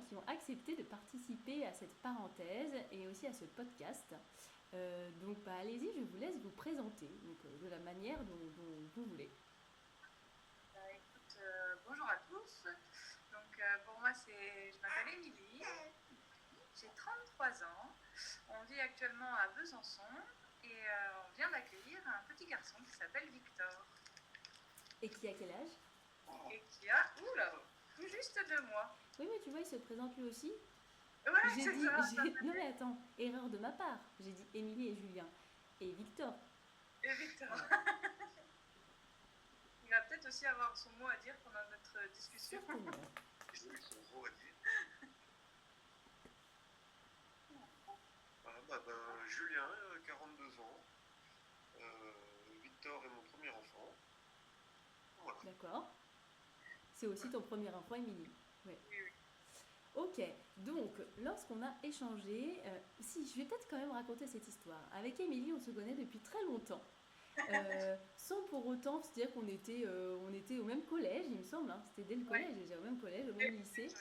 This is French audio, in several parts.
qui ont accepté de participer à cette parenthèse et aussi à ce podcast. Donc allez-y, je vous laisse vous présenter de la manière dont vous voulez. Écoute, bonjour à tous. Donc pour moi, je m'appelle Émilie, j'ai 33 ans. On vit actuellement à Besançon et on vient d'accueillir un petit garçon qui s'appelle Victor. Et qui a quel âge? Et qui a, tout juste 2 mois. Oui, mais tu vois, il se présente lui aussi. Ouais, J'ai c'est dit, ça. non mais attends, erreur de ma part. J'ai dit Émilie et Julien. Et Victor. Et Victor. Voilà. Il va peut-être aussi avoir son mot à dire pendant notre discussion. Certainement. Ils ont son mot à dire. Julien, 42 ans. Victor est mon premier enfant. Voilà. D'accord. C'est aussi ton premier enfant, Émilie. Oui. Ok, donc lorsqu'on a échangé, si je vais peut-être quand même raconter cette histoire. Avec Émilie, on se connaît depuis très longtemps. Sans pour autant se dire qu'on était au même collège, il me semble. Hein. C'était dès le collège, déjà au même collège, au même lycée.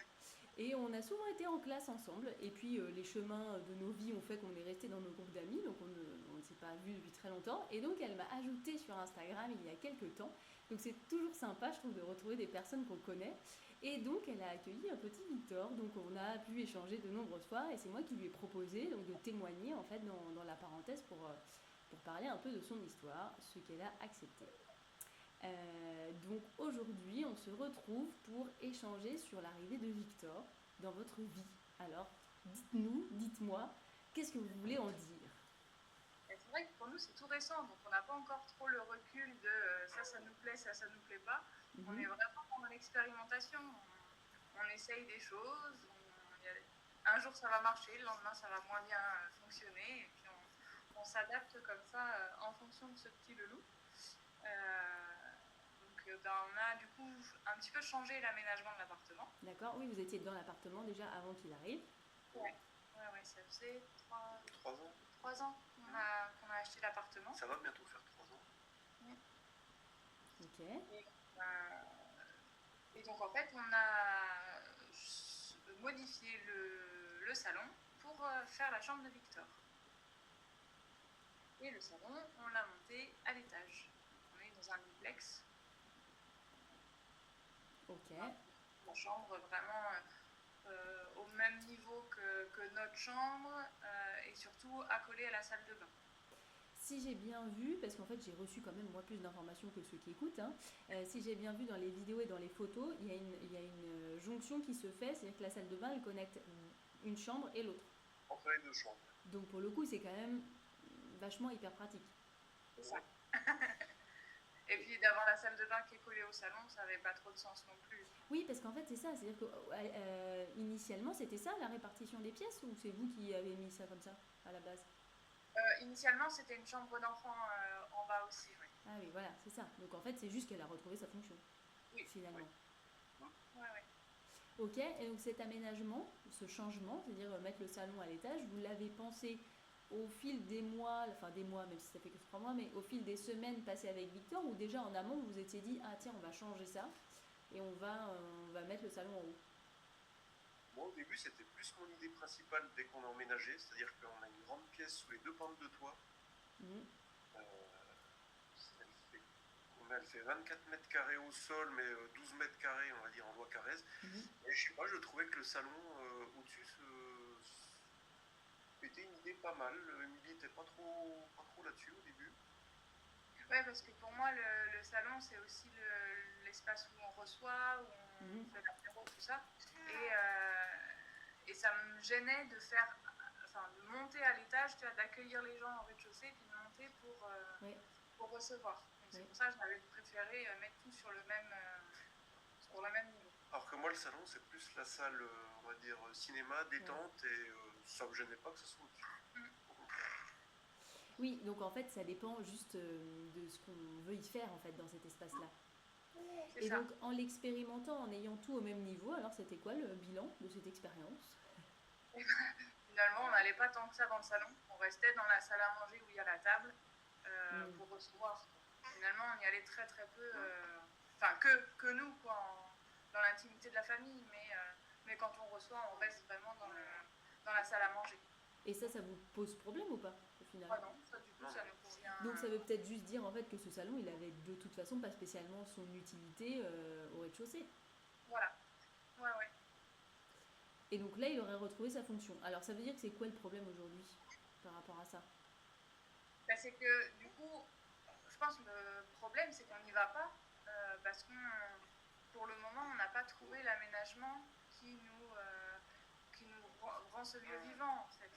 Et on a souvent été en classe ensemble. Et puis les chemins de nos vies ont fait qu'on est resté dans nos groupes d'amis. Donc on ne s'est pas vus depuis très longtemps. Et donc elle m'a ajouté sur Instagram il y a quelques temps. Donc c'est toujours sympa, je trouve, de retrouver des personnes qu'on connaît. Et donc elle a accueilli un petit Victor. Donc on a pu échanger de nombreuses fois. Et c'est moi qui lui ai proposé donc, de témoigner en fait dans la parenthèse pour parler un peu de son histoire, ce qu'elle a accepté. Donc aujourd'hui, on se retrouve pour échanger sur l'arrivée de Victor dans votre vie. Alors, dites-moi, qu'est-ce que vous voulez en dire? Et c'est vrai que pour nous, c'est tout récent, donc on n'a pas encore trop le recul de ça nous plaît, ça nous plaît pas. On est vraiment dans l'expérimentation. On essaye des choses. Un jour, ça va marcher, le lendemain, ça va moins bien fonctionner. Et puis, on s'adapte comme ça en fonction de ce petit loulou. Donc, on a du coup un petit peu changé l'aménagement de l'appartement. D'accord, oui, vous étiez dans l'appartement déjà avant qu'il arrive. Ouais, ça faisait 3 ans. 3 ans qu'on a acheté l'appartement. Ça va bientôt faire 3 ans. Oui. Ok. Et donc en fait, on a modifié le salon pour faire la chambre de Victor. Et le salon, on l'a monté à l'étage. On est dans un duplex. Ok. La chambre vraiment au même niveau que notre chambre et surtout accolée à la salle de bain. Si j'ai bien vu, parce qu'en fait j'ai reçu quand même moi plus d'informations que ceux qui écoutent, hein, si j'ai bien vu dans les vidéos et dans les photos, il y a une jonction qui se fait, c'est-à-dire que la salle de bain elle connecte une chambre et l'autre. Entre les deux chambres. Donc pour le coup c'est quand même vachement hyper pratique. C'est ça. Et puis d'avoir la salle de bain qui est collée au salon, ça n'avait pas trop de sens non plus. Oui, parce qu'en fait c'est ça, c'est-à-dire que initialement c'était ça la répartition des pièces ou c'est vous qui avez mis ça comme ça à la base? Initialement c'était une chambre d'enfant en bas aussi, oui. Ah oui, voilà, c'est ça. Donc en fait c'est juste qu'elle a retrouvé sa fonction, oui, finalement. Oui. Ok, et donc cet aménagement, ce changement, c'est-à-dire mettre le salon à l'étage, vous l'avez pensé au fil des mois, enfin des mois, même si ça fait que 3 mois, mais au fil des semaines passées avec Victor, ou déjà en amont, vous vous étiez dit, ah tiens, on va changer ça, et on va mettre le salon en haut. Moi, au début, c'était plus mon idée principale dès qu'on a emménagé, c'est-à-dire qu'on a une grande pièce sous les deux pentes de toit. Elle fait 24 mètres carrés au sol, mais 12 mètres carrés, on va dire, en loi Carrez. Et je sais pas, je trouvais que le salon au-dessus était une idée pas mal. Émilie n'était pas trop là-dessus au début. Ouais, parce que pour moi, le salon, c'est aussi l'espace où on reçoit, où on fait l'apéro, tout ça. Et ça me gênait de de monter à l'étage, d'accueillir les gens en rez-de-chaussée, puis de monter pour recevoir. Donc c'est pour ça que j'avais préféré mettre tout sur le même niveau. Alors que moi, le salon, c'est plus la salle, on va dire, cinéma, détente, et ça me gênait pas que ce soit au-dessus. Oui, donc en fait, ça dépend juste de ce qu'on veut y faire en fait dans cet espace-là. Et donc en l'expérimentant, en ayant tout au même niveau, alors c'était quoi le bilan de cette expérience? Finalement, on n'allait pas tant que ça dans le salon. On restait dans la salle à manger où il y a la table pour recevoir. Finalement, on y allait très très peu. Enfin, que nous, quoi, dans l'intimité de la famille. Mais quand on reçoit, on reste vraiment dans la salle à manger. Et ça vous pose problème ou pas, au final? Ah non, ça du coup, ça nous convient. Donc ça veut peut-être juste dire en fait que ce salon, il avait de toute façon pas spécialement son utilité au rez-de-chaussée. Voilà. Ouais, ouais. Et donc là, il aurait retrouvé sa fonction. Alors ça veut dire que c'est quoi le problème aujourd'hui par rapport à ça? Bah, c'est que du coup, je pense que le problème, c'est qu'on n'y va pas parce que pour le moment, on n'a pas trouvé l'aménagement qui nous rend ce lieu vivant, en fait.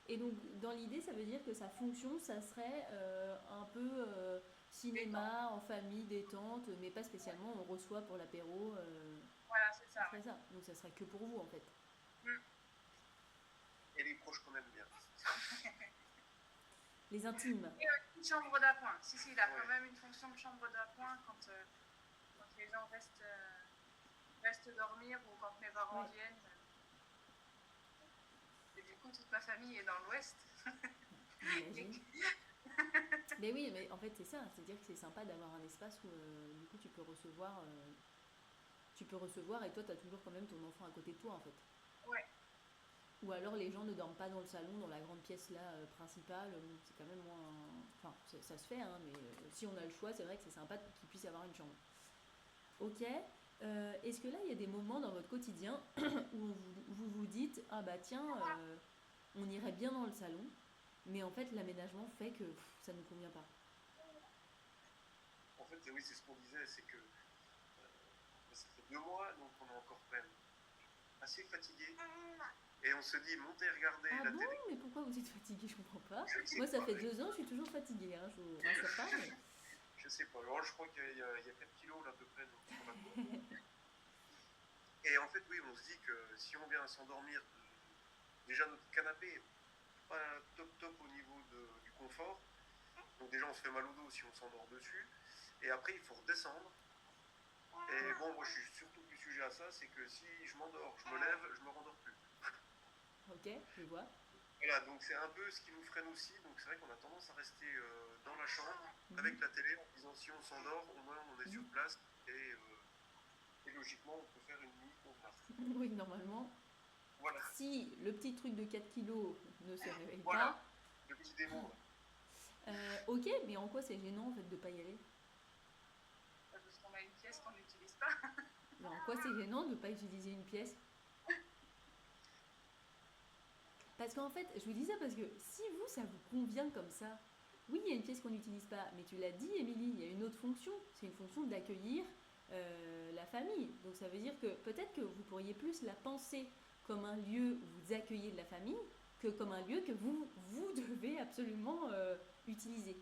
Et donc, dans l'idée, ça veut dire que sa fonction, ça serait un peu cinéma, en famille, détente, mais pas spécialement on reçoit pour l'apéro. Voilà, c'est ça. Ça. Donc, ça serait que pour vous, en fait. Et les proches qu'on aime bien. Les intimes. Et une chambre d'appoint. Si, il a quand même une fonction de chambre d'appoint quand les gens restent dormir ou quand mes parents viennent. Et du coup, toute ma famille est dans l'ouest. Mais oui, mais en fait, c'est ça. C'est-à-dire que c'est sympa d'avoir un espace où, du coup, tu peux recevoir et toi, tu as toujours quand même ton enfant à côté de toi, en fait. Ouais. Ou alors les gens ne dorment pas dans le salon, dans la grande pièce là principale, c'est quand même moins... Enfin, ça se fait, hein, mais si on a le choix, c'est vrai que c'est sympa qu'ils puissent avoir une chambre. Ok. Est-ce que là, il y a des moments dans votre quotidien où vous dites, ah bah tiens, on irait bien dans le salon, mais en fait, l'aménagement fait que ça ne nous convient pas. En fait, oui, c'est ce qu'on disait, c'est que ça fait 2 mois, donc on est encore quand même assez fatigué. Et on se dit, montez, regardez la télé. Mais pourquoi vous êtes fatigué? Je comprends pas. Moi, ça fait 2 ans, je suis toujours fatiguée, hein, je vous rassure pas. Mais... Je sais pas, alors je crois qu'il y a 4 kilos là à peu près. Donc et en fait, oui, on se dit que si on vient s'endormir, déjà notre canapé est pas top au niveau du confort. Donc déjà on se fait mal au dos si on s'endort dessus. Et après il faut redescendre. Et bon, moi je suis surtout plus sujet à ça, c'est que si je m'endors, je me lève, je me rendors plus. Ok, je vois. Voilà, donc c'est un peu ce qui nous freine aussi. Donc c'est vrai qu'on a tendance à rester dans la chambre avec la télé en disant si on s'endort, au moins on est sur place et logiquement on peut faire une nuit convenable. Oui, normalement. Voilà. Si le petit truc de 4 kilos ne se réveille pas. Le petit démon. Ok, mais en quoi c'est gênant en fait de pas y aller? Parce qu'on a une pièce qu'on n'utilise pas. Mais en quoi c'est gênant de pas utiliser une pièce? Parce qu'en fait, je vous dis ça parce que si vous, ça vous convient comme ça, oui, il y a une pièce qu'on n'utilise pas, mais tu l'as dit, Émilie, il y a une autre fonction. C'est une fonction d'accueillir la famille. Donc ça veut dire que peut-être que vous pourriez plus la penser comme un lieu où vous accueillez de la famille que comme un lieu que vous devez absolument utiliser.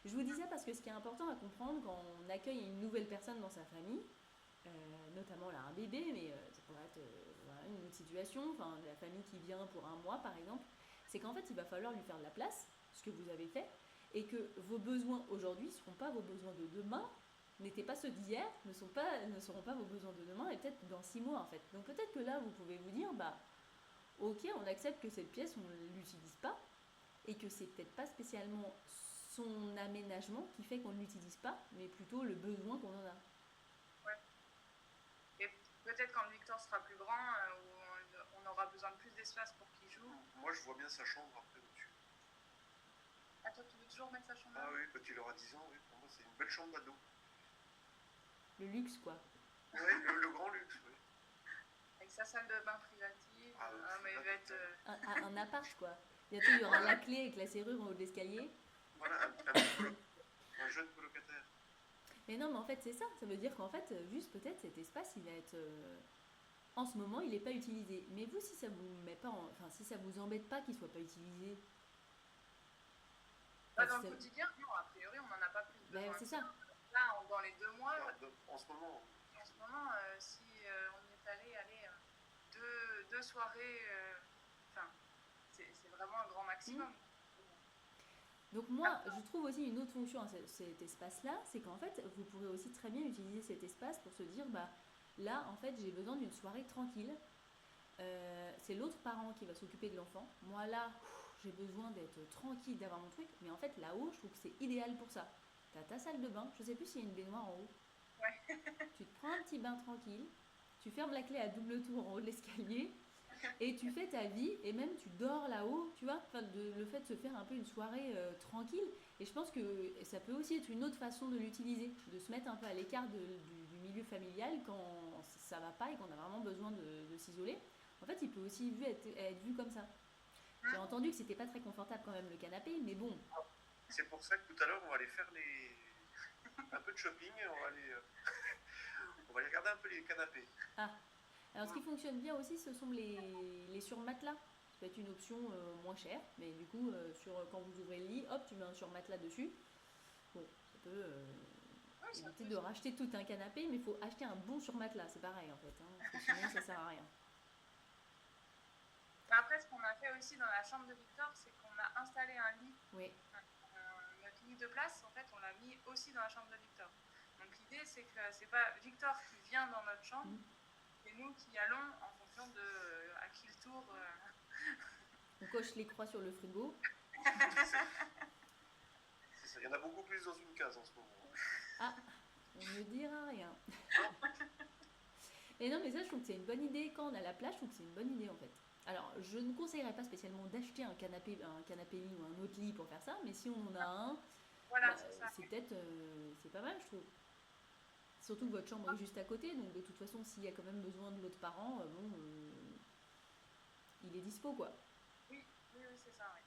Je vous dis ça parce que ce qui est important à comprendre quand on accueille une nouvelle personne dans sa famille, notamment là un bébé, mais ça pourrait être voilà, une autre situation, enfin la famille qui vient pour un mois par exemple, c'est qu'en fait il va falloir lui faire de la place, ce que vous avez fait, et que vos besoins aujourd'hui ne seront pas vos besoins de demain, n'étaient pas ceux d'hier, ne seront pas vos besoins de demain, et peut-être dans 6 mois en fait. Donc peut-être que là vous pouvez vous dire, bah ok, on accepte que cette pièce on ne l'utilise pas, et que c'est peut-être pas spécialement son aménagement qui fait qu'on ne l'utilise pas, mais plutôt le besoin qu'on en a. Peut-être quand Victor sera plus grand, on aura besoin de plus d'espace pour qu'il joue. Moi, je vois bien sa chambre après au-dessus. Ah, toi, tu veux toujours mettre sa chambre? Ah oui, quand il aura 10 ans, oui, pour moi, c'est une belle chambre d'ado. Le luxe, quoi. Oui, le grand luxe, oui. Avec sa salle de bain privative, mais il va être... un appart, quoi. Bientôt, il y aura la clé avec la serrure en haut de l'escalier. Voilà, un jeune colocataire. Mais non, mais en fait, c'est ça. Ça veut dire qu'en fait, juste peut-être cet espace, il va être... en ce moment, il n'est pas utilisé. Mais vous, si ça vous met pas enfin, si ça vous embête pas qu'il soit pas utilisé... dans le quotidien, non, a priori, on n'en a pas plus besoin. C'est ça. Là, dans les 2 mois... En ce moment, si on est allé deux soirées... Enfin, c'est vraiment un grand maximum. Donc moi, je trouve aussi une autre fonction à cet espace-là, c'est qu'en fait, vous pourrez aussi très bien utiliser cet espace pour se dire, bah là, en fait, j'ai besoin d'une soirée tranquille. C'est l'autre parent qui va s'occuper de l'enfant. Moi, là, j'ai besoin d'être tranquille, d'avoir mon truc. Mais en fait, là-haut, je trouve que c'est idéal pour ça. T'as ta salle de bain, je sais plus s'il y a une baignoire en haut. Ouais. Tu te prends un petit bain tranquille. tu fermes la clé à double tour en haut de l'escalier et tu fais ta vie et même tu dors là-haut, tu vois. Enfin, le fait de se faire un peu une soirée tranquille. Et je pense que ça peut aussi être une autre façon de l'utiliser, de se mettre un peu à l'écart du milieu familial quand ça va pas et qu'on a vraiment besoin de s'isoler. En fait, il peut aussi être vu comme ça. J'ai entendu que c'était pas très confortable quand même le canapé, mais bon. C'est pour ça que tout à l'heure, on va aller faire un peu de shopping, on va aller regarder un peu les canapés. Ah, alors ce qui fonctionne bien aussi, ce sont les surmatelas. Ça peut être une option moins chère, mais du coup, quand vous ouvrez le lit, hop, tu mets un surmatelas dessus. Bon, ça peut éviter de racheter tout un canapé, mais il faut acheter un bon surmatelas, c'est pareil en fait, hein, parce que sinon ça sert à rien. Après, ce qu'on a fait aussi dans la chambre de Victor, c'est qu'on a installé un lit. Oui. Notre lit de place, en fait, on l'a mis aussi dans la chambre de Victor. Donc l'idée, c'est que c'est pas Victor qui vient dans notre chambre, c'est nous qui allons en fonction de à qui le tour. On coche les croix sur le frigo. C'est ça. Il y en a beaucoup plus dans une case en ce moment. Ah, on ne dira rien. Et non, mais ça, je trouve que c'est une bonne idée. Quand on a la place, je trouve que c'est une bonne idée en fait. Alors, je ne conseillerais pas spécialement d'acheter un canapé lit ou un autre lit pour faire ça, mais si on en a un, voilà, c'est peut-être, c'est pas mal, je trouve. Surtout que votre chambre est juste à côté, donc de toute façon, s'il y a quand même besoin de l'autre parent, il est dispo, quoi. Oui, c'est ça, oui.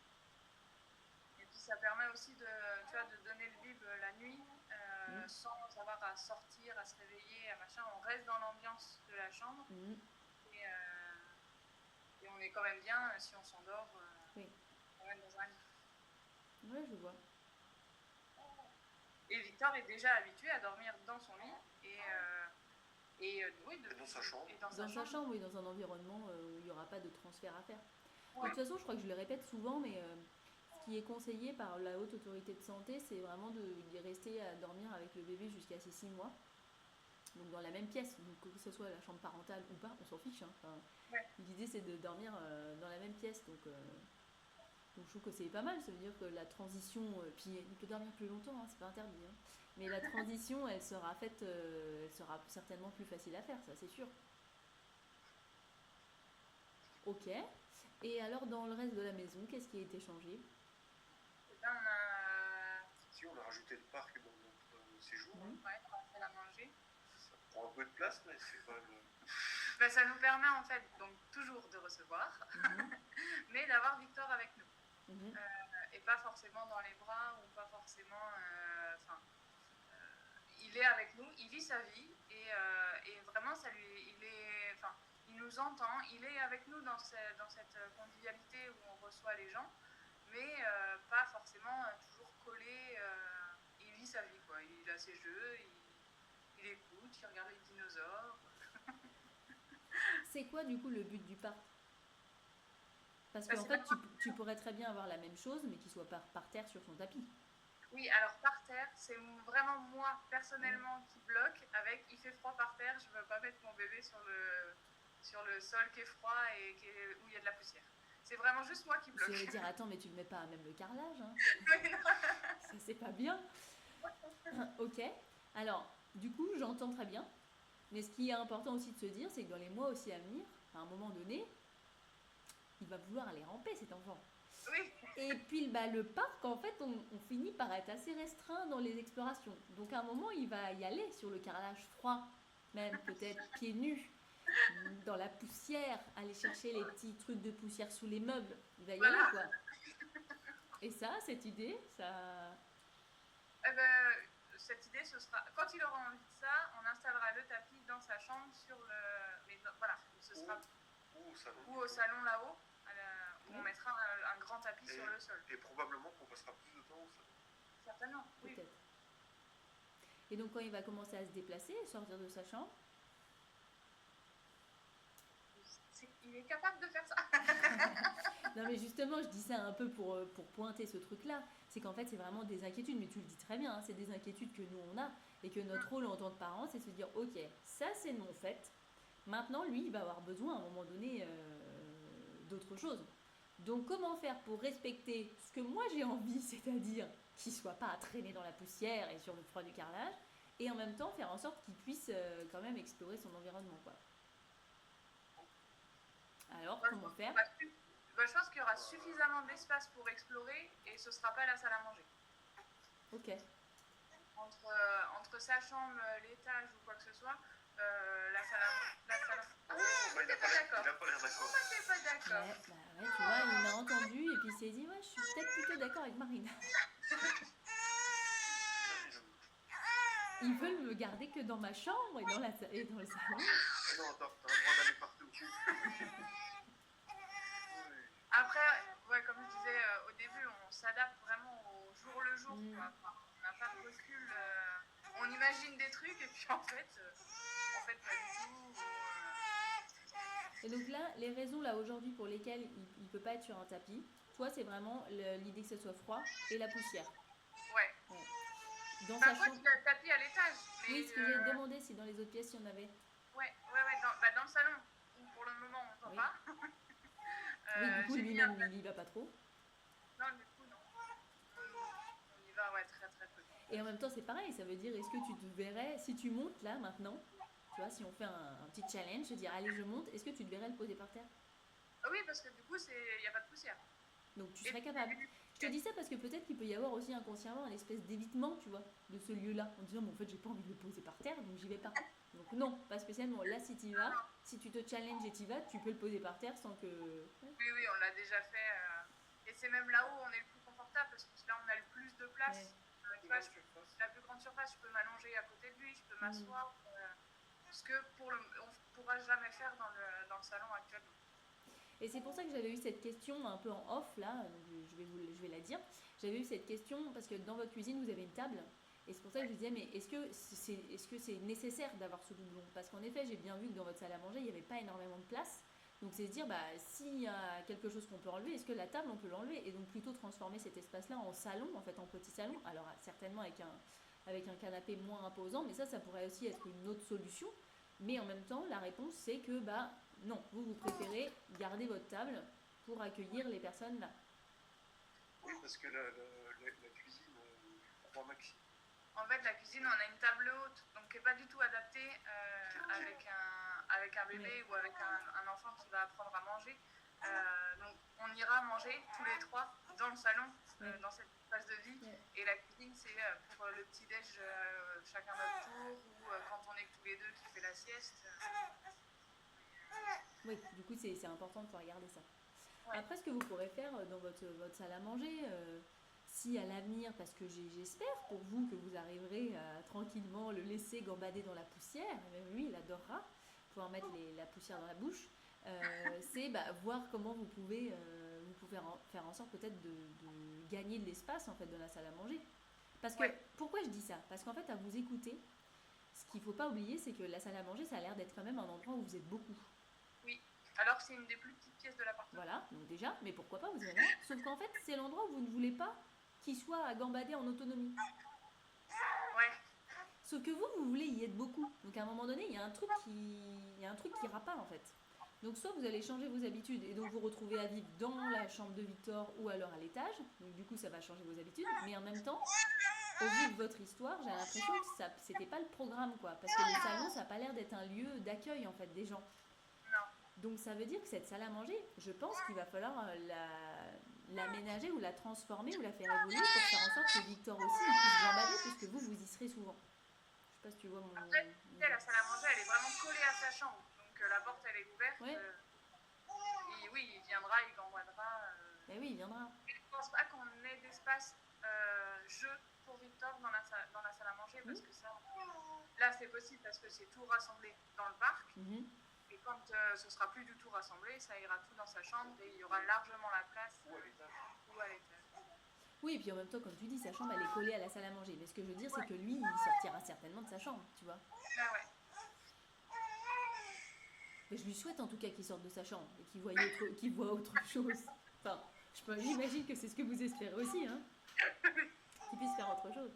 Et puis ça permet aussi de donner le bib la nuit, sans avoir à sortir, à se réveiller, à machin. On reste dans l'ambiance de la chambre. Et on est quand même bien si on s'endort quand même dans un lit. Ouais, je vois. Et Victor est déjà habitué à dormir dans son lit dans sa chambre. Dans sa chambre, oui, dans un environnement où il n'y aura pas de transfert à faire. Ouais. De toute façon, je crois que je le répète souvent, mais ce qui est conseillé par la haute autorité de santé, c'est vraiment d'y rester à dormir avec le bébé jusqu'à ses 6 mois. Donc dans la même pièce, donc que ce soit la chambre parentale ou pas, on s'en fiche. Hein. Enfin, l'idée c'est de dormir dans la même pièce, donc je trouve que c'est pas mal. Ça veut dire que la transition, puis il peut dormir plus longtemps, hein, c'est pas interdit. Hein. Mais la transition, elle sera certainement plus facile à faire, ça c'est sûr. Ok. Et alors dans le reste de la maison, qu'est-ce qui a été changé? On a rajouté le parc dans notre séjour. Ouais, on a fait la manger. Ça prend un peu de place, mais c'est pas ça nous permet en fait donc toujours de recevoir, mais d'avoir Victor avec nous. Et pas forcément dans les bras ou pas forcément. Il est avec nous, il vit sa vie et vraiment il nous entend, il est avec nous dans cette convivialité où on reçoit les gens, mais pas forcément toujours collé. Il vit sa vie, quoi. Il a ses jeux, il écoute, il regarde les dinosaures. C'est quoi du coup le but du parc? Parce qu'en fait, tu pourrais très bien avoir la même chose, mais qu'il soit par terre sur son tapis. Oui, alors par terre, c'est vraiment moi personnellement qui bloque avec il fait froid par terre, je veux pas mettre mon bébé sur le sol qui est froid et où il y a de la poussière. C'est vraiment juste moi qui bloque. Je vais dire, attends, mais tu ne mets pas même le carrelage, hein. Ça, c'est pas bien. Ok, alors, du coup, j'entends très bien. Mais ce qui est important aussi de se dire, c'est que dans les mois aussi à venir, à un moment donné, il va vouloir aller ramper, cet enfant. Oui. Et puis le parc, en fait, on finit par être assez restreint dans les explorations. Donc à un moment, il va y aller sur le carrelage froid, même peut-être pieds nus, dans la poussière, aller chercher les petits trucs de poussière sous les meubles. Il va y aller, quoi. Et ça, cette idée, ça... cette idée, ce sera... Quand il aura envie de ça, on installera le tapis dans sa chambre voilà, ce sera... Ou au salon là-haut. On mettra un grand tapis sur le sol. Et probablement qu'on passera plus de temps au salon. Certainement, oui. Peut-être. Et donc quand il va commencer à se déplacer, sortir de sa chambre, il est capable de faire ça. Non mais justement, je dis ça un peu pour pointer ce truc-là. C'est qu'en fait, c'est vraiment des inquiétudes, mais tu le dis très bien, hein, c'est des inquiétudes que nous on a, et que notre rôle en tant que parent, c'est de se dire, ok, ça c'est non fait. Maintenant, lui, il va avoir besoin à un moment donné d'autre chose. Donc comment faire pour respecter ce que moi j'ai envie, c'est-à-dire qu'il ne soit pas à traîner dans la poussière et sur le froid du carrelage, et en même temps faire en sorte qu'il puisse quand même explorer son environnement, quoi. Alors, Moi, je comment pense faire? je pense qu'il y aura suffisamment d'espace pour explorer et ce sera pas la salle à manger. Ok. Entre sa chambre, l'étage ou quoi que ce soit, la salle à... Ah, Bah, il n'a pas l'air d'accord. Pourquoi t'es pas d'accord? Ouais, bah ouais, tu vois, il m'a entendu et puis il s'est dit, ouais, je suis peut-être plutôt d'accord avec Marina. Ils veulent me garder que dans ma chambre et dans le salon. Non, t'as le droit d'aller partout. Après, ouais, comme je disais au début, on s'adapte vraiment au jour le jour. Quoi. Enfin, on n'a pas de recul. On imagine des trucs et puis en fait pas du tout. Et donc là, les raisons là aujourd'hui pour lesquelles il ne peut pas être sur un tapis, toi, c'est vraiment l'idée que ce soit froid et la poussière. Ouais. Dans Bah, sa moi, chambre. il a le tapis à l'étage. Oui, ce que j'ai demandé, si dans les autres pièces, il y en avait. Ouais, dans le salon, où pour le moment, on n'entend pas. Oui, du coup, lui-même, il y va pas trop. Non, du coup, non. On y va, ouais, très très peu. Et en même temps, c'est pareil, ça veut dire, est-ce que tu te verrais, si tu montes là maintenant, tu vois, si on fait un petit challenge, dire, allez, je monte, est-ce que tu te verrais le poser par terre? Oui, parce que du coup, il n'y a pas de poussière. Donc tu serais capable. Je te dis ça parce que peut-être qu'il peut y avoir aussi inconsciemment un espèce d'évitement, tu vois, de ce lieu-là, en disant, mais en fait, j'ai pas envie de le poser par terre, donc j'y vais pas. Donc non, pas spécialement. Là, si tu y vas, si tu te challenges et tu y vas, tu peux le poser par terre sans que... Oui, on l'a déjà fait. Et c'est même là où on est le plus confortable, parce que là, on a le plus de place. Tu vois, la plus grande surface, je peux m'allonger à côté de lui, je peux m'asseoir. Ce que on ne pourra jamais faire dans le salon actuellement. Et c'est pour ça que j'avais eu cette question un peu en off, là, je vais la dire. J'avais eu cette question parce que dans votre cuisine, vous avez une table. Et c'est pour ça que je disais, mais est-ce que c'est nécessaire d'avoir ce doublon? Parce qu'en effet, j'ai bien vu que dans votre salle à manger, il n'y avait pas énormément de place. Donc c'est se dire, bah, s'il y a quelque chose qu'on peut enlever, est-ce que la table, on peut l'enlever? Et donc plutôt transformer cet espace-là en salon, en fait, en petit salon. Alors certainement avec un canapé moins imposant, mais ça pourrait aussi être une autre solution. Mais en même temps, la réponse, c'est que, bah, non, vous préférez garder votre table pour accueillir les personnes là. Oui, parce que la cuisine, 3 maxi. En fait, la cuisine, on a une table haute, donc qui n'est pas du tout adaptée avec un bébé ou avec un enfant qui va apprendre à manger. Donc, on ira manger tous les trois dans le salon, dans cette espace de vie. Et la cuisine, c'est pour le petit-déj, chacun notre tour, ou quand on est que tous les deux qui fait la sieste. Oui, du coup, c'est important de pouvoir garder ça. Ouais. Après, ce que vous pourrez faire dans votre salle à manger, si à l'avenir, parce que j'espère pour vous que vous arriverez à tranquillement le laisser gambader dans la poussière, même lui, il adorera pouvoir mettre la poussière dans la bouche, c'est voir comment vous pouvez faire en sorte peut-être de gagner de l'espace en fait dans la salle à manger. Parce que, pourquoi je dis ça? Parce qu'en fait, à vous écouter, ce qu'il ne faut pas oublier, c'est que la salle à manger, ça a l'air d'être quand même un endroit où vous êtes beaucoup. Oui, alors que c'est une des plus petites pièces de l'appartement. Voilà, donc déjà, mais pourquoi pas, vous allez voir. Sauf qu'en fait, c'est l'endroit où vous ne voulez pas qu'il soit à gambader en autonomie. Ouais. Sauf que vous voulez y être beaucoup. Donc à un moment donné, il y a un truc qui ira pas en fait. Donc soit vous allez changer vos habitudes et donc vous retrouvez à vivre dans la chambre de Victor ou alors à l'étage. Donc du coup, ça va changer vos habitudes. Mais en même temps, au vu de votre histoire, j'ai l'impression que c'était pas le programme quoi. Parce que le salon, ça n'a pas l'air d'être un lieu d'accueil en fait des gens. Donc ça veut dire que cette salle à manger, je pense qu'il va falloir l'aménager ou la transformer ou la faire évoluer pour faire en sorte que Victor aussi puisse gambader puisque vous y serez souvent. Je sais pas si tu vois mon... Après, la salle à manger, elle est vraiment collée à sa chambre. Donc la porte, elle est ouverte. Ouais. Et oui, il viendra, il gambadera. Ben oui, il viendra. Mais je pense pas qu'on ait d'espace jeu pour Victor dans la salle à manger parce que ça, là c'est possible parce que c'est tout rassemblé dans le parc. Et quand ce sera plus du tout rassemblé, ça ira tout dans sa chambre et il y aura largement la place ou à l'étage. Oui, et puis en même temps, comme tu dis, sa chambre, elle est collée à la salle à manger. Mais ce que je veux dire, c'est que lui, il sortira certainement de sa chambre, tu vois. Ah ouais. Mais je lui souhaite en tout cas qu'il sorte de sa chambre et qu'il voit autre chose. Enfin, j'imagine que c'est ce que vous espérez aussi, hein. Qu'il puisse faire autre chose.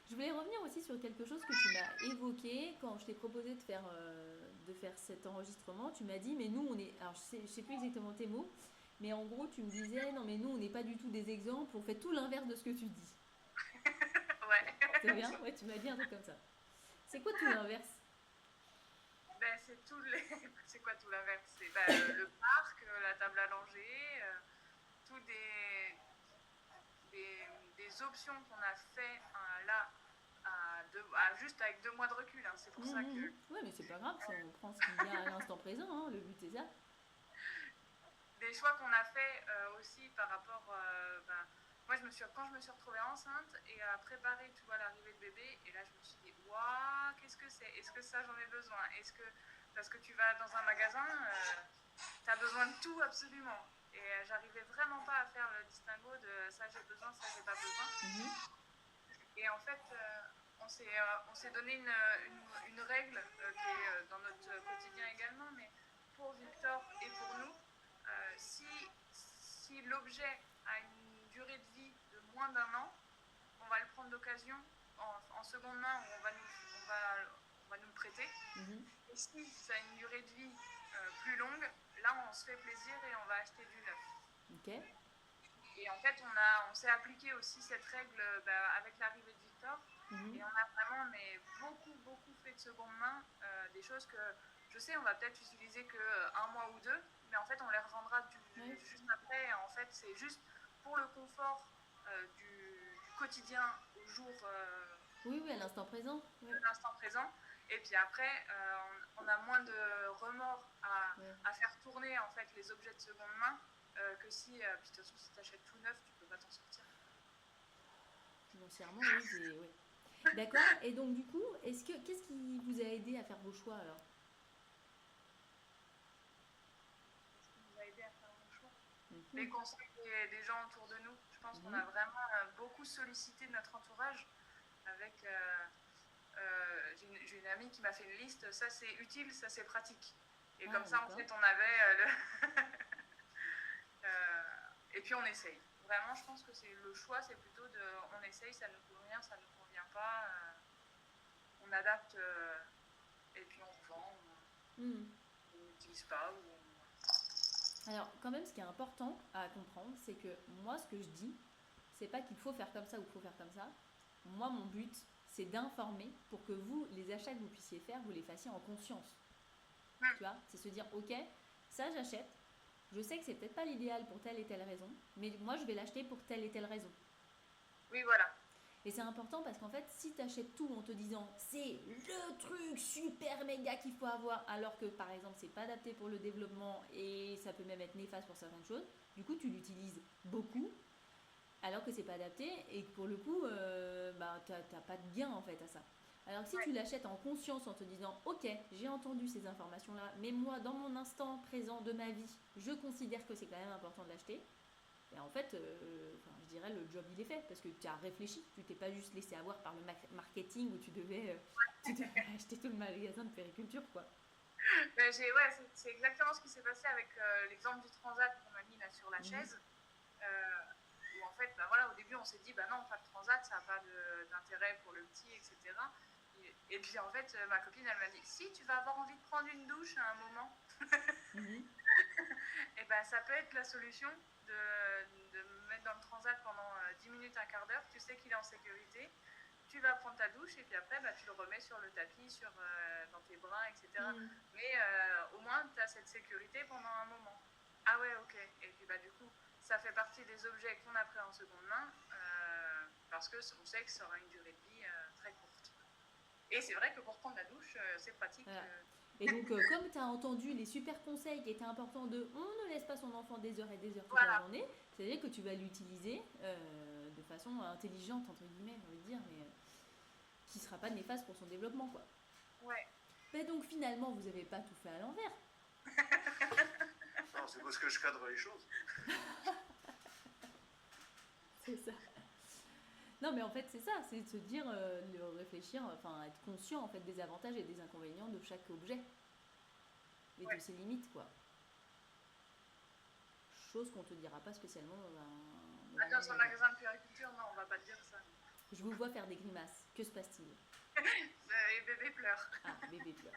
Je voulais revenir aussi sur quelque chose que tu m'as évoqué quand je t'ai proposé de faire cet enregistrement. Tu m'as dit, mais nous, on est... Alors, je sais plus exactement tes mots, mais en gros, tu me disais, non, mais nous, on n'est pas du tout des exemples, on fait tout l'inverse de ce que tu dis. Ouais. C'est bien? Ouais, tu m'as dit un truc comme ça. C'est quoi tout l'inverse? Ben, c'est tout les... c'est quoi tout l'inverse? C'est le parc, la table à langer, tous des options qu'on a fait là, juste avec 2 mois de recul. Hein. C'est pour ça que... Ouais, mais c'est pas grave, on prend ce qu'il y a à l'instant présent, hein, le but c'est ça. Des choix qu'on a fait aussi par rapport... moi, quand je me suis retrouvée enceinte et à préparer, tu vois, l'arrivée de bébé, et là, je me suis dit, waouh, qu'est-ce que c'est? Est-ce que ça, j'en ai besoin? Parce que tu vas dans un magasin, tu as besoin de tout absolument. Et j'arrivais vraiment pas à faire le distinguo de ça, j'ai besoin, ça, j'ai pas besoin. Et en fait, on s'est donné une règle qui est dans notre quotidien également, mais pour Victor et pour nous, si l'objet a une durée de vie de moins d'1 an, on va le prendre d'occasion en seconde main, où on va nous le prêter. Et si ça a une durée de vie plus longue, là on se fait plaisir et on va acheter du neuf. Et en fait, on s'est appliqué aussi cette règle avec l'arrivée de Victor. Et on a vraiment beaucoup fait de seconde main, des choses que je sais, on va peut-être utiliser que 1 mois ou 2, mais en fait, on les revendra juste après. En fait, c'est juste pour le confort du quotidien au jour. Oui, à l'instant présent. L'instant présent. Et puis après, on a moins de remords à faire tourner en fait les objets de seconde main que si, puis de toute façon, si tu achètes tout neuf, tu peux pas t'en sortir. Financièrement, oui, c'est... D'accord. Et donc, du coup, qu'est-ce qui vous a aidé à faire vos choix alors? Qu'est-ce qui nous a aidé à faire vos choix? Les conseils des gens autour de nous. Je pense qu'on a vraiment beaucoup sollicité notre entourage avec... j'ai une amie qui m'a fait une liste, ça c'est utile, ça c'est pratique. Et comme ça, en fait, on avait et puis on essaye. Vraiment, je pense que le choix, c'est plutôt on essaye, ça nous convient, ça nous convient pas, on adapte et puis on revend, on n'utilise pas. Alors, quand même, ce qui est important à comprendre, c'est que moi, ce que je dis, c'est pas qu'il faut faire comme ça ou qu'il faut faire comme ça. Moi, mon but, c'est d'informer pour que vous, les achats que vous puissiez faire, vous les fassiez en conscience. Tu vois, c'est se dire, ok, ça j'achète. Je sais que c'est peut-être pas l'idéal pour telle et telle raison, mais moi je vais l'acheter pour telle et telle raison. Oui, voilà. Et c'est important parce qu'en fait, si tu achètes tout en te disant c'est le truc super méga qu'il faut avoir, alors que par exemple c'est pas adapté pour le développement et ça peut même être néfaste pour certaines choses, du coup tu l'utilises beaucoup alors que c'est pas adapté et que pour le coup t'as pas de gain en fait à ça. Alors que si tu l'achètes en conscience en te disant ok, j'ai entendu ces informations là, mais moi dans mon instant présent de ma vie, je considère que c'est quand même important de l'acheter. Et en fait, je dirais le job il est fait parce que tu as réfléchi, tu t'es pas juste laissé avoir par le marketing où tu devais acheter tout le magasin de périculture quoi. C'est exactement ce qui s'est passé avec l'exemple du transat qu'on a mis là sur la chaise. Où en fait, au début on s'est dit non, pas de transat, ça n'a pas d'intérêt pour le petit, etc. Et puis en fait, ma copine elle m'a dit si tu vas avoir envie de prendre une douche à un moment, et ça peut être la solution de me mettre dans le transat pendant 10 minutes, un quart d'heure, tu sais qu'il est en sécurité, tu vas prendre ta douche et puis après tu le remets sur le tapis, dans tes bras, etc. Mais au moins tu as cette sécurité pendant un moment. Ah ouais, ok. Et puis du coup, ça fait partie des objets qu'on a pris en seconde main parce qu'on sait que ça aura une durée de vie très courte. Et c'est vrai que pour prendre la douche, c'est pratique. Voilà. Et donc, comme tu as entendu les super conseils qui étaient importants de on ne laisse pas son enfant des heures et des heures toute la journée, c'est-à-dire que tu vas l'utiliser de façon intelligente, entre guillemets, j'ai envie de dire, mais qui ne sera pas néfaste pour son développement, quoi. Ouais. Mais donc, finalement, vous n'avez pas tout fait à l'envers. Non, c'est parce que je cadre les choses. C'est ça. Non, mais en fait, c'est ça, c'est de se dire, de réfléchir, enfin, être conscient en fait des avantages et des inconvénients de chaque objet et de ses limites, quoi. Chose qu'on te dira pas spécialement dans un magasin de périculture, non, on va pas te dire ça. Je vous vois faire des grimaces. Que se passe-t-il? Et bébé pleure. Ah, bébé pleure.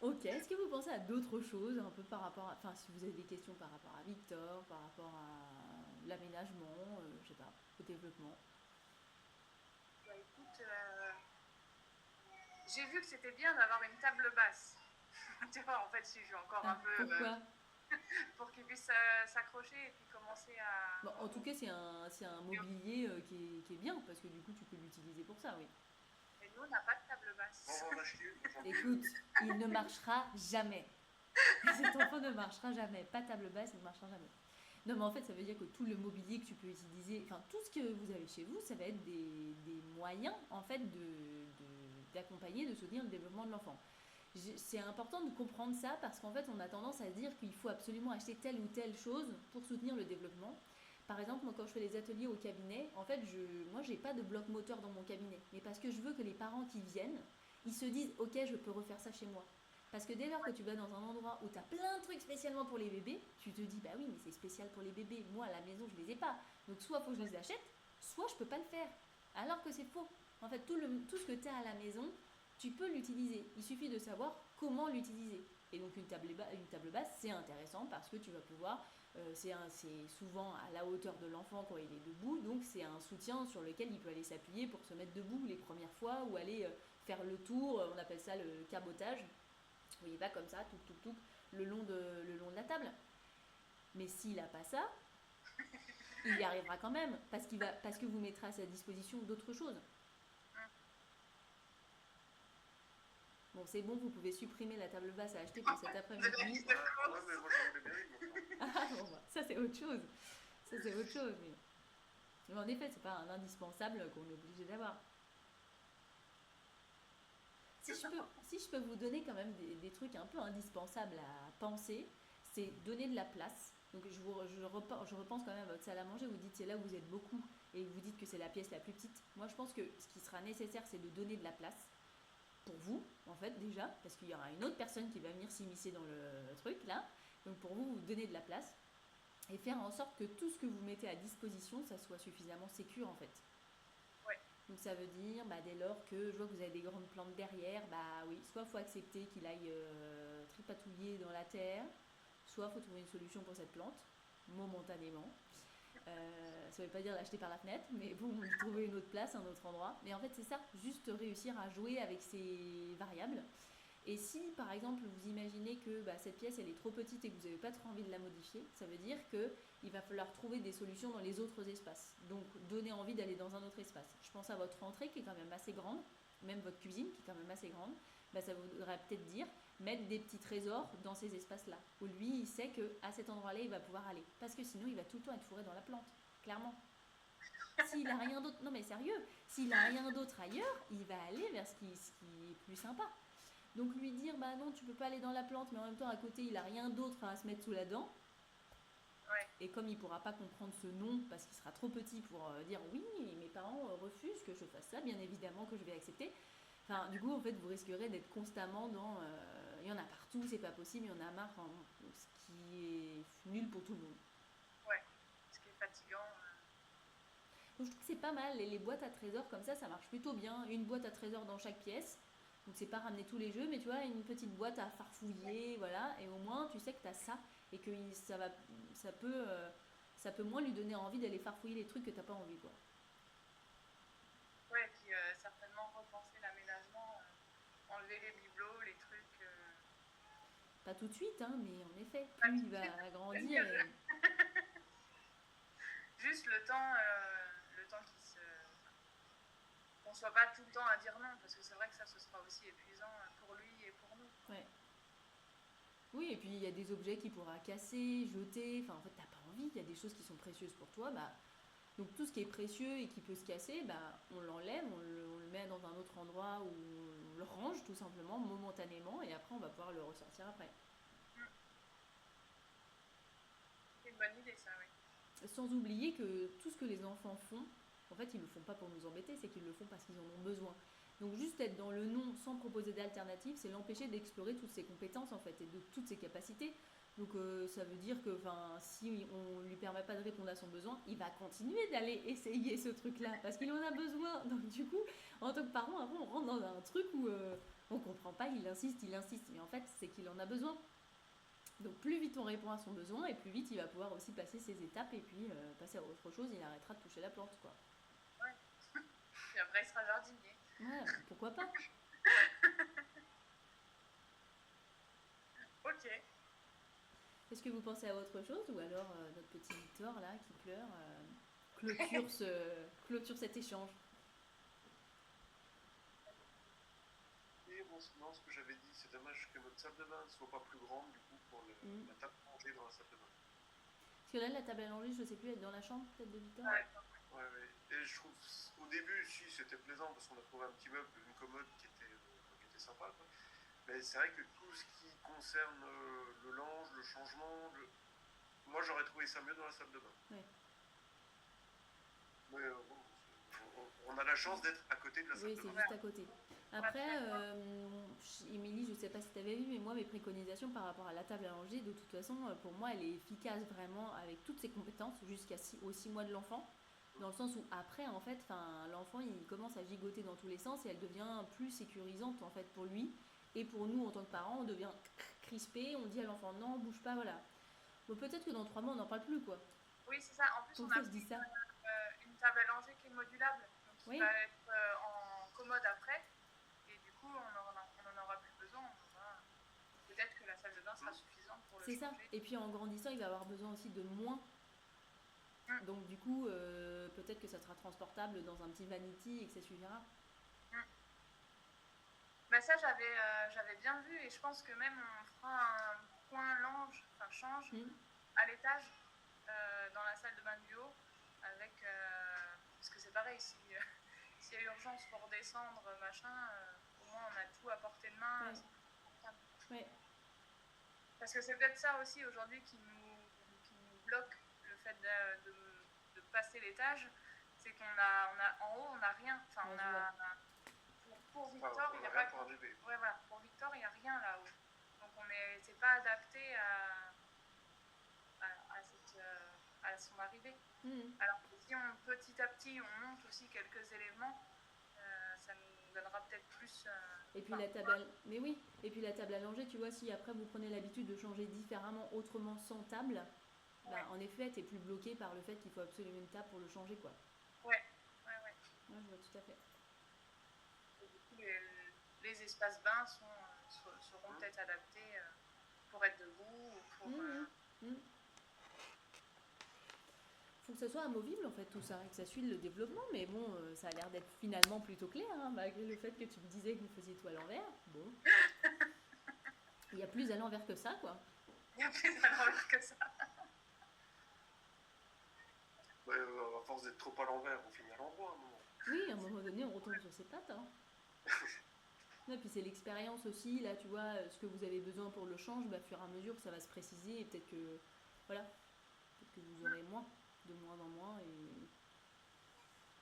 Ok, est-ce que vous pensez à d'autres choses un peu par rapport à... Enfin, si vous avez des questions par rapport à Victor, par rapport à l'aménagement, je sais pas, au développement. Écoute, j'ai vu que c'était bien d'avoir une table basse. Tu vois, en fait, si je suis encore un peu... Pourquoi pour qu'il puisse s'accrocher et puis commencer à... Bon, en tout cas, c'est un mobilier qui est bien, parce que du coup, tu peux l'utiliser pour ça, oui. Mais nous, on n'a pas de table basse. On va en acheter une. Écoute, il ne marchera jamais. Cet enfant ne marchera jamais. Pas table basse, il ne marchera jamais. Non, mais en fait, ça veut dire que tout le mobilier que tu peux utiliser, enfin, tout ce que vous avez chez vous, ça va être des moyens, en fait, d'accompagner, de soutenir le développement de l'enfant. C'est important de comprendre ça parce qu'en fait, on a tendance à se dire qu'il faut absolument acheter telle ou telle chose pour soutenir le développement. Par exemple, moi, quand je fais les ateliers au cabinet, en fait, moi, j'ai pas de bloc moteur dans mon cabinet. Mais parce que je veux que les parents qui viennent, ils se disent, ok, je peux refaire ça chez moi. Parce que dès lors que tu vas dans un endroit où tu as plein de trucs spécialement pour les bébés, tu te dis, bah oui, mais c'est spécial pour les bébés. Moi, à la maison, je les ai pas. Donc, soit faut que je les achète, soit je peux pas le faire. Alors que c'est faux. En fait, tout ce que tu as à la maison, tu peux l'utiliser. Il suffit de savoir comment l'utiliser. Et donc, une table basse, c'est intéressant parce que tu vas pouvoir, c'est souvent à la hauteur de l'enfant quand il est debout. Donc, c'est un soutien sur lequel il peut aller s'appuyer pour se mettre debout les premières fois ou aller faire le tour. On appelle ça le cabotage. Vous voyez pas comme ça, tout, le long de la table. Mais s'il n'a pas ça, il y arrivera quand même, parce que vous mettrez à sa disposition d'autres choses. Bon, c'est bon, vous pouvez supprimer la table basse à acheter pour cet après-midi. Ouais, mais moi j'en voulais bien une. Ah bon, bah, ça c'est autre chose. Mais en effet, c'est pas un indispensable qu'on est obligé d'avoir. Si je peux vous donner quand même des trucs un peu indispensables à penser, c'est donner de la place. Donc je repense quand même à votre salle à manger, vous dites c'est là où vous êtes beaucoup et vous dites que c'est la pièce la plus petite. Moi je pense que ce qui sera nécessaire c'est de donner de la place pour vous en fait déjà, parce qu'il y aura une autre personne qui va venir s'immiscer dans le truc là. Donc pour vous, vous donnez de la place et faire en sorte que tout ce que vous mettez à disposition, ça soit suffisamment sécure en fait. Donc ça veut dire, dès lors que je vois que vous avez des grandes plantes derrière, oui, soit il faut accepter qu'il aille tripatouiller dans la terre, soit il faut trouver une solution pour cette plante, momentanément. Ça ne veut pas dire l'acheter par la fenêtre, mais bon, trouver une autre place, un autre endroit. Mais en fait, c'est ça, juste réussir à jouer avec ces variables. Et si, par exemple, vous imaginez que cette pièce, elle est trop petite et que vous n'avez pas trop envie de la modifier, ça veut dire qu'il va falloir trouver des solutions dans les autres espaces. Donc, donner envie d'aller dans un autre espace. Je pense à votre entrée qui est quand même assez grande, même votre cuisine qui est quand même assez grande. Ça voudrait peut-être dire mettre des petits trésors dans ces espaces-là. Où lui, il sait qu'à cet endroit-là, il va pouvoir aller. Parce que sinon, il va tout le temps être fourré dans la plante, clairement. S'il n'a rien d'autre, non mais sérieux, s'il n'a rien d'autre ailleurs, il va aller vers ce qui est plus sympa. Donc lui dire, non, tu peux pas aller dans la plante, mais en même temps, à côté, il a rien d'autre à se mettre sous la dent. Ouais. Et comme il pourra pas comprendre ce non, parce qu'il sera trop petit pour dire oui, mes parents refusent que je fasse ça, bien évidemment que je vais accepter. Enfin, du coup, en fait, vous risquerez d'être constamment dans il y en a partout, c'est pas possible, il y en a marre, ce qui est nul pour tout le monde. Ouais, ce qui est fatigant. Donc je trouve que c'est pas mal, les boîtes à trésors comme ça marche plutôt bien. Une boîte à trésors dans chaque pièce. Donc c'est pas ramener tous les jeux, mais tu vois, une petite boîte à farfouiller, voilà, et au moins tu sais que tu as ça et que ça peut moins lui donner envie d'aller farfouiller les trucs que t'as pas envie, quoi. Ouais, et puis certainement repenser l'aménagement, enlever les bibelots, les trucs. Pas tout de suite, hein, mais en effet, plus il va grandir. Juste le temps qu'on soit pas tout le temps à dire non, parce que c'est vrai que ça, ce sera aussi épuisant pour lui et pour nous. Ouais. Oui, et puis il y a des objets qu'il pourra casser, jeter, enfin en fait t'as pas envie, il y a des choses qui sont précieuses pour toi, donc tout ce qui est précieux et qui peut se casser, on l'enlève, on le met dans un autre endroit où on le range tout simplement, momentanément, et après on va pouvoir le ressortir après. C'est une bonne idée ça, oui. Sans oublier que tout ce que les enfants font, en fait ils le font pas pour nous embêter, c'est qu'ils le font parce qu'ils en ont besoin. Donc juste être dans le non sans proposer d'alternative, c'est l'empêcher d'explorer toutes ses compétences en fait et de toutes ses capacités. Donc ça veut dire que si on lui permet pas de répondre à son besoin, il va continuer d'aller essayer ce truc-là parce qu'il en a besoin. Donc du coup, en tant que parent, après on rentre dans un truc où on comprend pas, il insiste, mais en fait c'est qu'il en a besoin. Donc plus vite on répond à son besoin et plus vite il va pouvoir aussi passer ses étapes et puis passer à autre chose, il arrêtera de toucher la plante, quoi. Ouais. Puis après il sera jardinier. Ouais, pourquoi pas. Ok. Est-ce que vous pensez à autre chose ou alors notre petit Victor là qui pleure clôture cet échange? Et bon, sinon, ce que j'avais dit, c'est dommage que notre salle de bain ne soit pas plus grande du coup pour la table à manger dans la salle de bain. Parce que là, la table à langer, je sais plus, elle est dans la chambre peut-être de Victor. Ouais. Ouais. Et je trouve, au début, si, c'était plaisant parce qu'on a trouvé un petit meuble, une commode qui était sympa, quoi. Mais c'est vrai que tout ce qui concerne le linge, le changement, moi j'aurais trouvé ça mieux dans la salle de bain. Ouais. Mais bon, on a la chance d'être à côté de la salle de bain. Oui, c'est juste à côté. Après, Émilie, je sais pas si tu avais vu, mais moi, mes préconisations par rapport à la table à langer, de toute façon, pour moi, elle est efficace vraiment avec toutes ses compétences aux 6 mois de l'enfant. Dans le sens où après, en fait, l'enfant, il commence à gigoter dans tous les sens et elle devient plus sécurisante, en fait, pour lui. Et pour nous, en tant que parents, on devient crispé, on dit à l'enfant non, bouge pas, voilà. Bon, peut-être que dans 3 mois, on n'en parle plus, quoi. Oui, c'est ça. En plus, Donc on a je dis ça. une table à langer qui est modulable, donc qui va être en commode après. Et du coup, on n'en aura plus besoin. Peut-être que la salle de bain sera suffisante pour le changer. C'est ça. Et puis en grandissant, il va avoir besoin aussi de moins. Donc du coup, peut-être que ça sera transportable dans un petit vanity et que ça suffira. Bah ça, j'avais bien vu et je pense que même on fera un coin change à l'étage dans la salle de bain du haut avec parce que c'est pareil, s'il y a urgence pour descendre, machin, au moins on a tout à portée de main. Ouais. Parce que c'est peut-être ça aussi aujourd'hui qui nous bloque le fait de passer l'étage, c'est qu'on a en haut on n'a rien. Enfin, pour Victor, il n'y a pas pour un bébé. Ouais, voilà. Pour Victor, il n'y a rien là-haut. Donc c'est pas adapté à son arrivée. Alors que si petit à petit on monte aussi quelques éléments, ça nous donnera peut-être plus. Et puis la table Mais oui, et puis la table à langer, tu vois, si après vous prenez l'habitude de changer différemment, autrement, sans table, en effet, t'es plus bloqué par le fait qu'il faut absolument une table pour le changer, quoi. Ouais. Moi, je vois tout à fait. Et du coup, les espaces bains seront peut-être adaptés pour être debout ou pour. Faut que ça soit amovible en fait tout ça, et que ça suive le développement, mais bon, ça a l'air d'être finalement plutôt clair, hein, malgré le fait que tu me disais que vous faisiez tout à l'envers. Bon. Il y a plus à l'envers que ça, quoi. Il y a plus à l'envers que ça. Ouais, à force d'être trop à l'envers, on finit à l'endroit à un moment. Oui, à un moment donné, on retombe sur ses pattes. Hein. Et puis c'est l'expérience aussi, là, tu vois, ce que vous avez besoin pour le change, au fur et à mesure, ça va se préciser, et peut-être que, voilà, peut-être que vous aurez moins, de moins en moins, et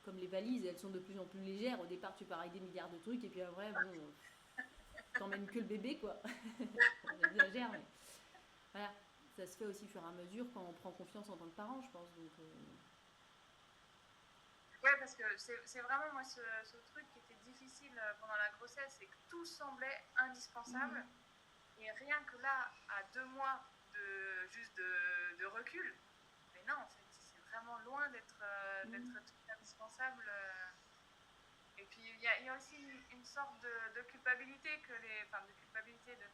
comme les valises, elles sont de plus en plus légères, au départ, tu pars avec des milliards de trucs, et puis après, bon, t'emmènes que le bébé, quoi. On exagère, mais voilà, ça se fait aussi au fur et à mesure quand on prend confiance en tant que parent, je pense, donc... Ouais, parce que c'est vraiment moi ce truc qui était difficile pendant la grossesse, c'est que tout semblait indispensable. Et rien que là, à 2 mois de recul, mais non, en fait, c'est vraiment loin d'être tout indispensable. Et puis il y a aussi une sorte de culpabilité de culpabilité de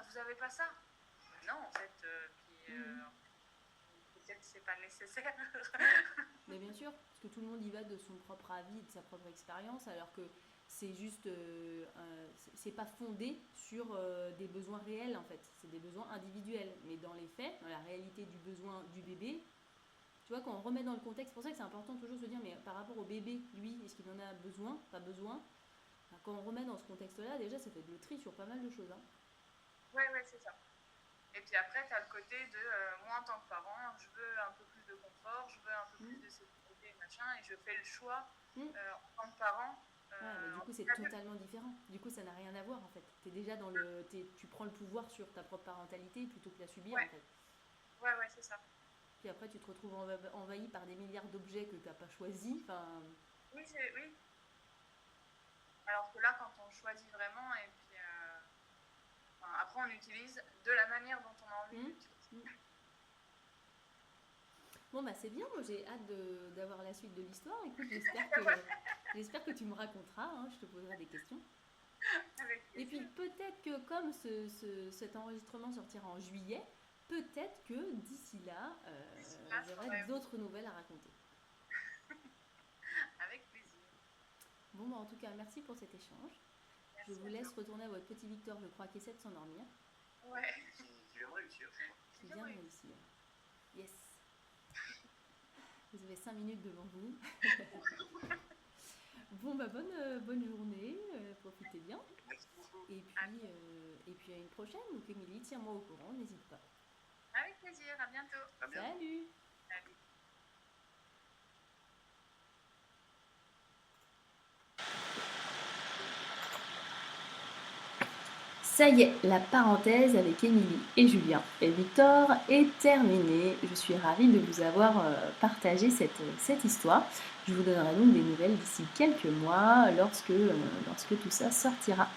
vous avez pas ça. Mais non, en fait, peut-être que c'est pas nécessaire. Mais bien sûr, parce que tout le monde y va de son propre avis, de sa propre expérience, alors que c'est juste, c'est pas fondé sur des besoins réels en fait, c'est des besoins individuels. Mais dans les faits, dans la réalité du besoin du bébé, tu vois, quand on remet dans le contexte, c'est pour ça que c'est important toujours de se dire, mais par rapport au bébé, lui, est-ce qu'il en a besoin, pas besoin? Quand on remet dans ce contexte-là, déjà, ça fait le tri sur pas mal de choses. Hein. Ouais, c'est ça. Et puis après, tu as le côté de moi en tant que parent, je veux un peu plus de confort, je veux un peu plus de sécurité, machin, et je fais le choix en tant que parent. Mais du coup, c'est totalement différent. Du coup, ça n'a rien à voir en fait. T'es déjà dans tu prends le pouvoir sur ta propre parentalité plutôt que la subir en fait. Ouais, c'est ça. Puis après, tu te retrouves envahi par des milliards d'objets que t'as pas choisis. Oui. Alors que là, quand on choisit vraiment, et puis après, on utilise de la manière dont on a envie d'utiliser. Bon, c'est bien. Moi, j'ai hâte d'avoir la suite de l'histoire. Écoute, j'espère que tu me raconteras. Hein, je te poserai des questions. Avec plaisir. Et puis, peut-être que comme cet enregistrement sortira en juillet, peut-être que d'ici là, j'aurai d'autres nouvelles à raconter. Avec plaisir. Bon, bah, en tout cas, merci pour cet échange. Merci Je vous laisse retourner à votre petit Victor, je crois, qui essaie de s'endormir. Ouais. Qui vient de réussir, je crois. Qui vient de réussir. Yes. Vous avez 5 minutes devant vous. Bon, bah, bonne journée. Profitez bien. Merci beaucoup. Et puis à une prochaine. Donc, Émilie, tiens-moi au courant, n'hésite pas. Avec plaisir, à bientôt. À bientôt. Salut! Salut. Ça y est, la parenthèse avec Émilie et Julien et Victor est terminée. Je suis ravie de vous avoir partagé cette histoire. Je vous donnerai donc des nouvelles d'ici quelques mois lorsque tout ça sortira.